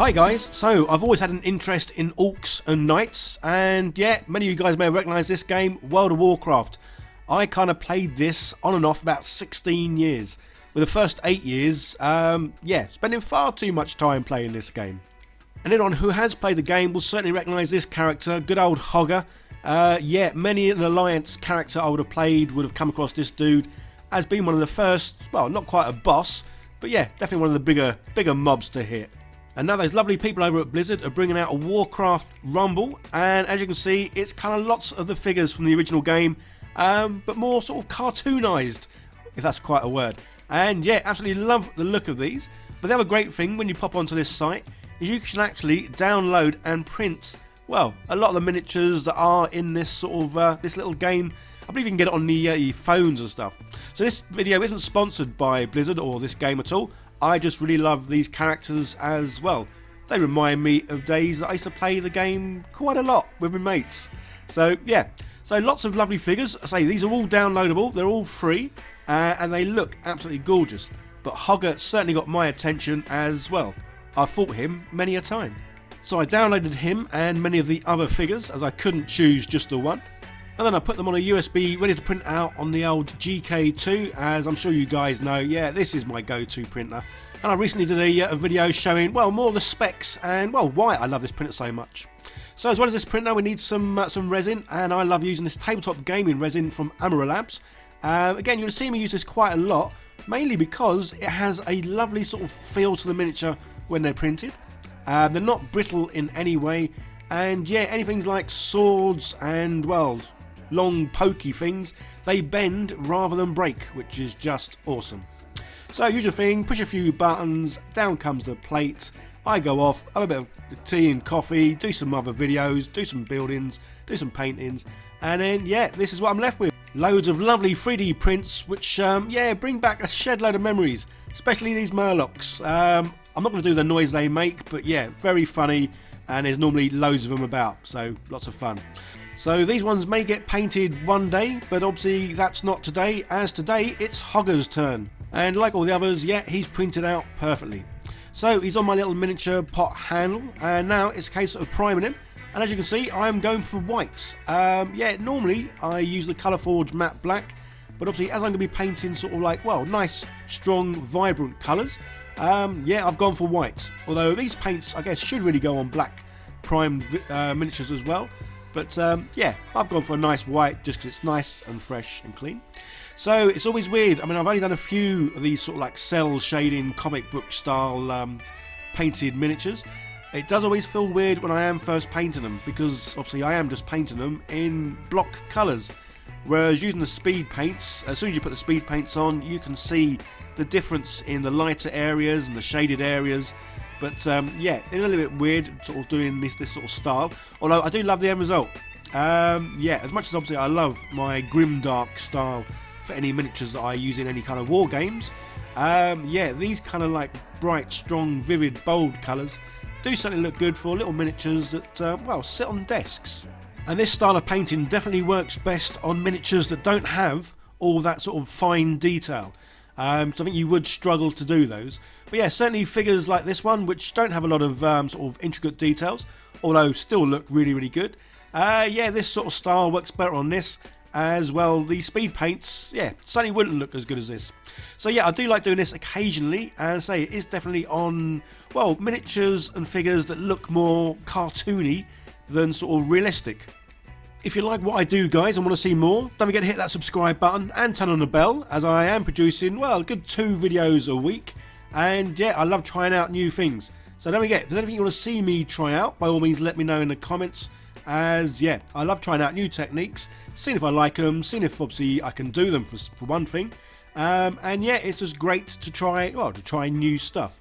Hi guys, so I've always had an interest in orcs and knights, and yeah, many of you guys may have recognised this game, World of Warcraft. I kind of played this on and off about 16 years, with the first 8 years, spending far too much time playing this game. And anyone who has played the game will certainly recognise this character, good old Hogger. Many an Alliance character I would have played would have come across this dude as being one of the first, well, not quite a boss, but yeah, definitely one of the bigger mobs to hit. And now those lovely people over at Blizzard are bringing out a Warcraft Rumble, and as you can see, it's kind of lots of the figures from the original game, but more sort of cartoonised, if that's quite a word. And yeah, absolutely love the look of these. But the other great thing when you pop onto this site is you can actually download and print, well, a lot of the miniatures that are in this sort of this little game. I believe you can get it on the phones and stuff. So this video isn't sponsored by Blizzard or this game at all. I just really love these characters as well. They remind me of days that I used to play the game quite a lot with my mates. So yeah, so lots of lovely figures. I say these are all downloadable, they're all free, and they look absolutely gorgeous. But Hogger certainly got my attention as well. I've fought him many a time. So I downloaded him and many of the other figures, as I couldn't choose just the one. And then I put them on a USB ready to print out on the old GK2, as I'm sure you guys know, yeah, this is my go-to printer. And I recently did a video showing, well, more of the specs and, well, why I love this printer so much. So as well as this printer, we need some resin, and I love using this tabletop gaming resin from Amara Labs. Again, you'll see me use this quite a lot, mainly because it has a lovely sort of feel to the miniature when they're printed. They're not brittle in any way, and yeah, anything like swords and, well, long pokey things, they bend rather than break, which is just awesome. So usual thing, push a few buttons, down comes the plate, I go off, have a bit of tea and coffee, do some other videos, do some buildings, do some paintings, and then yeah, this is what I'm left with. Loads of lovely 3D prints which bring back a shed load of memories, especially these Murlocs. I'm not going to do the noise they make, but yeah, very funny, and there's normally loads of them about, so lots of fun. So these ones may get painted one day, but obviously that's not today, as today it's Hogger's turn. And like all the others, yeah, he's printed out perfectly. So he's on my little miniature pot handle, and now it's a case of priming him. And as you can see, I'm going for whites. Normally I use the Colourforge matte black, but obviously as I'm going to be painting sort of like, well, nice, strong, vibrant colours, I've gone for white. Although these paints, I guess, should really go on black primed miniatures as well. But I've gone for a nice white just because it's nice and fresh and clean. So it's always weird. I mean, I've only done a few of these sort of like cell shading comic book style painted miniatures. It does always feel weird when I am first painting them, because obviously I am just painting them in block colours. Whereas using the speed paints, as soon as you put the speed paints on, you can see the difference in the lighter areas and the shaded areas. But it's a little bit weird sort of doing this sort of style, although I do love the end result. As much as obviously I love my grimdark style for any miniatures that I use in any kind of war games, these kind of like bright, strong, vivid, bold colours do certainly look good for little miniatures that, sit on desks. And this style of painting definitely works best on miniatures that don't have all that sort of fine detail. So I think you would struggle to do those. But yeah, certainly figures like this one, which don't have a lot of sort of intricate details, although still look really, really good. This sort of style works better on this. As well, the speed paints, certainly wouldn't look as good as this. So yeah, I do like doing this occasionally, and say it is definitely on, well, miniatures and figures that look more cartoony than sort of realistic. If you like what I do, guys, and want to see more, don't forget to hit that subscribe button and turn on the bell, as I am producing, well, a good 2 videos a week. And yeah, I love trying out new things. So don't forget, if there's anything you want to see me try out, by all means let me know in the comments. As yeah, I love trying out new techniques, seeing if I like them, seeing if obviously I can do them for one thing. It's just great to try new stuff.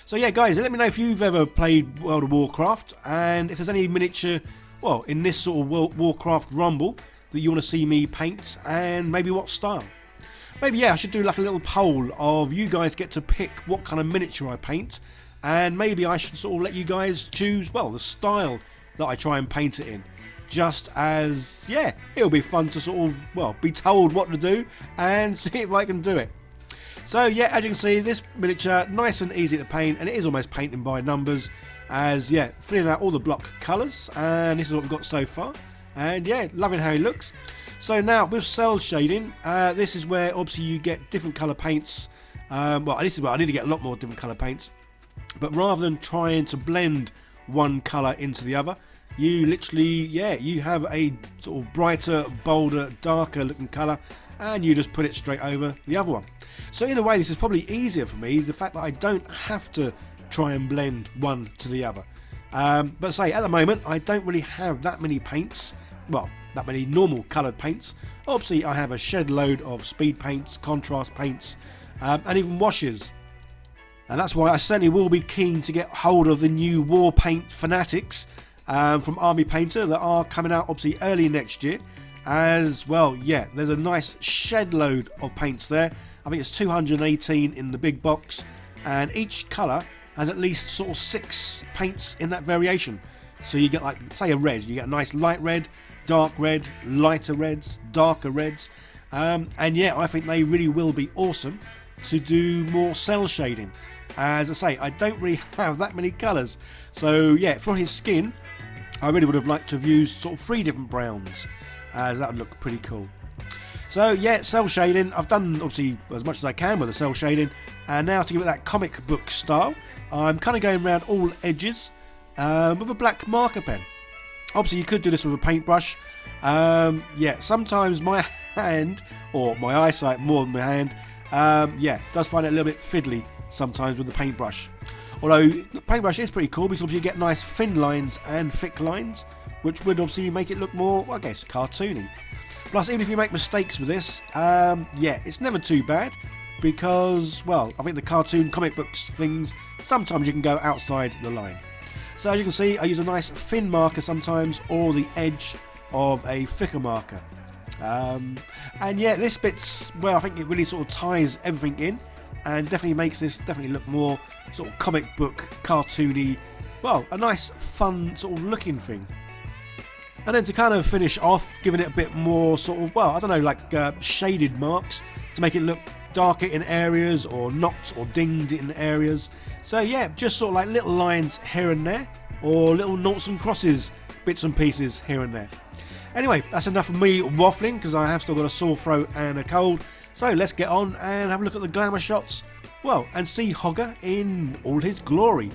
So yeah, guys, let me know if you've ever played World of Warcraft, and if there's any miniature, well, in this sort of Warcraft Rumble that you want to see me paint, and maybe what style. Maybe I should do like a little poll of you guys get to pick what kind of miniature I paint, and maybe I should sort of let you guys choose, well, the style that I try and paint it in. Just as, it'll be fun to sort of, well, be told what to do and see if I can do it. So yeah, as you can see, this miniature nice and easy to paint, and it is almost painting by numbers, as yeah, filling out all the block colours, and this is what we've got so far. And yeah, loving how he looks. So now with cell shading, this is where obviously you get different colour paints. Well, this is where I need to get a lot more different colour paints, but rather than trying to blend one colour into the other, you literally, yeah, you have a sort of brighter, bolder, darker looking colour, and you just put it straight over the other one. So in a way, this is probably easier for me, the fact that I don't have to try and blend one to the other. But say at the moment, I don't really have that many paints, well, that many normal coloured paints. Obviously I have a shed load of speed paints, contrast paints, and even washes. And that's why I certainly will be keen to get hold of the new War Paint Fanatics from Army Painter that are coming out obviously early next year. As well, yeah, there's a nice shed load of paints there. I think it's 218 in the big box, and each colour has at least sort of 6 paints in that variation. So you get, like, say a red, you get a nice light red, dark red, lighter reds, darker reds, and yeah, I think they really will be awesome to do more cell shading. As I say, I don't really have that many colours, so yeah, for his skin I really would have liked to have used sort of 3 different browns, as that would look pretty cool. So yeah, cell shading, I've done obviously as much as I can with the cell shading, and now to give it that comic book style, I'm kind of going around all edges with a black marker pen. Obviously you could do this with a paintbrush. Yeah, sometimes my hand, or my eyesight more than my hand, yeah, does find it a little bit fiddly sometimes with the paintbrush. Although the paintbrush is pretty cool because obviously you get nice thin lines and thick lines, which would obviously make it look more, I guess, cartoony. Plus, even if you make mistakes with this, yeah, it's never too bad because, well, I think the cartoon comic books things, sometimes you can go outside the line. So as you can see, I use a nice thin marker sometimes, or the edge of a thicker marker. And yeah, this bit's, well, I think it really sort of ties everything in, and definitely makes this definitely look more sort of comic book, cartoony, well, a nice fun sort of looking thing. And then to kind of finish off, giving it a bit more sort of, well, I don't know, like shaded marks to make it look darker in areas, or knocked or dinged in areas. So yeah, just sort of like little lines here and there, or little noughts and crosses, bits and pieces here and there. Anyway, that's enough of me waffling because I have still got a sore throat and a cold. So let's get on and have a look at the glamour shots, well, and see Hogger in all his glory.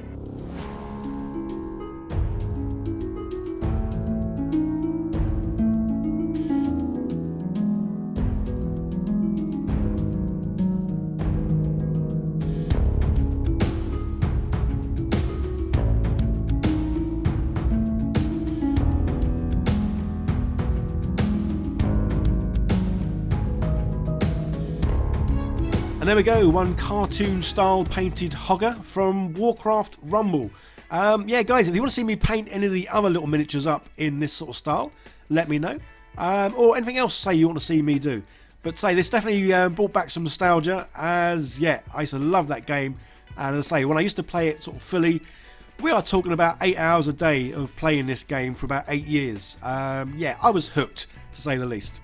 And there we go, one cartoon style painted Hogger from Warcraft Rumble. Yeah guys, if you want to see me paint any of the other little miniatures up in this sort of style, let me know. Or anything else say you want to see me do. But say this definitely brought back some nostalgia, as yeah, I used to love that game. And as I say, when I used to play it sort of fully, we are talking about 8 hours a day of playing this game for about 8 years. Yeah, I was hooked, to say the least.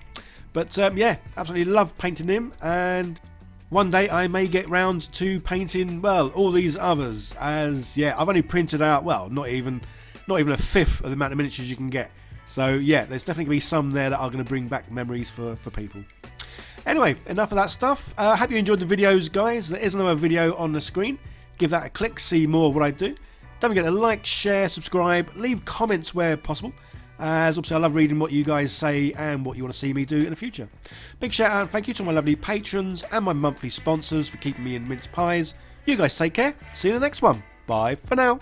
But yeah, absolutely love painting him, and one day I may get round to painting, well, all these others, as yeah, I've only printed out, well, not even a fifth of the amount of miniatures you can get. So yeah, there's definitely going to be some there that are going to bring back memories for people. Anyway, enough of that stuff. I hope you enjoyed the videos, guys. There is another video on the screen. Give that a click, see more of what I do. Don't forget to like, share, subscribe, leave comments where possible, as obviously I love reading what you guys say and what you want to see me do in the future. Big shout out and thank you to my lovely patrons and my monthly sponsors for keeping me in mince pies. You guys take care. See you in the next one. Bye for now.